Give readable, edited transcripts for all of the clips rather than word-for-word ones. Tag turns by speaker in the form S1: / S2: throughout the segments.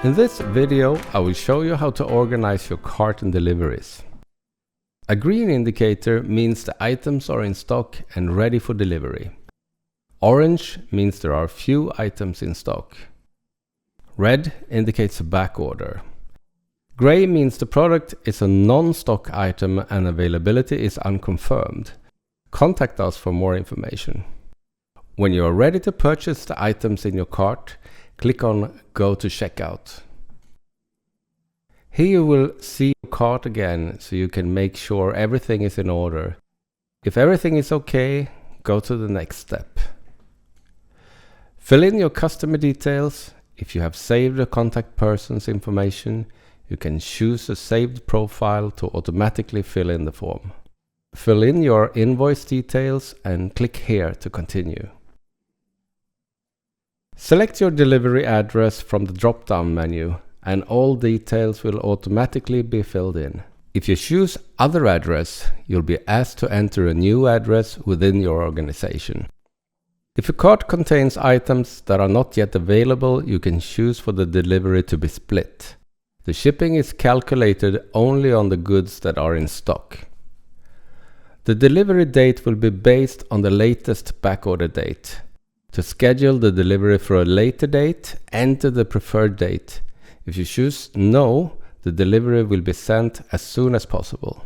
S1: In this video, I will show you how to organize your cart and deliveries. A green indicator means the items are in stock and ready for delivery. Orange means there are few items in stock. Red indicates a back order. Gray means the product is a non-stock item and availability is unconfirmed. Contact us for more information. When you are ready to purchase the items in your cart, click on Go to Checkout. Here you will see your cart again, so you can make sure everything is in order. If everything is okay, go to the next step. Fill in your customer details. If you have saved a contact person's information, you can choose a saved profile to automatically fill in the form. Fill in your invoice details and click here to continue. Select your delivery address from the drop-down menu and all details will automatically be filled in. If you choose Other Address, you'll be asked to enter a new address within your organization. If your cart contains items that are not yet available, you can choose for the delivery to be split. The shipping is calculated only on the goods that are in stock. The delivery date will be based on the latest backorder date. To schedule the delivery for a later date, enter the preferred date. If you choose No, the delivery will be sent as soon as possible.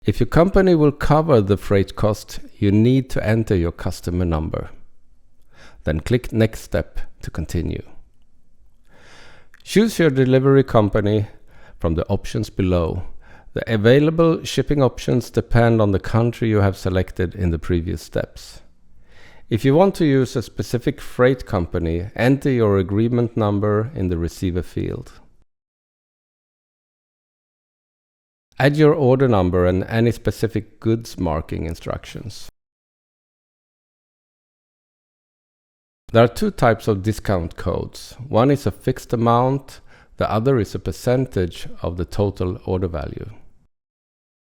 S1: If your company will cover the freight cost, you need to enter your customer number. Then click Next Step to continue. Choose your delivery company from the options below. The available shipping options depend on the country you have selected in the previous steps. If you want to use a specific freight company, enter your agreement number in the receiver field. Add your order number and any specific goods marking instructions. There are two types of discount codes. One is a fixed amount, the other is a percentage of the total order value.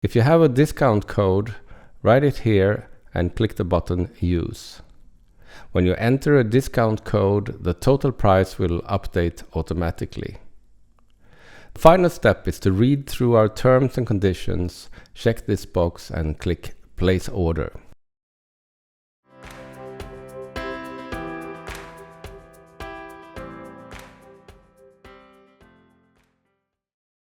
S1: If you have a discount code, write it here and click the button Use. When you enter a discount code, the total price will update automatically. The final step is to read through our terms and conditions, check this box and click Place Order.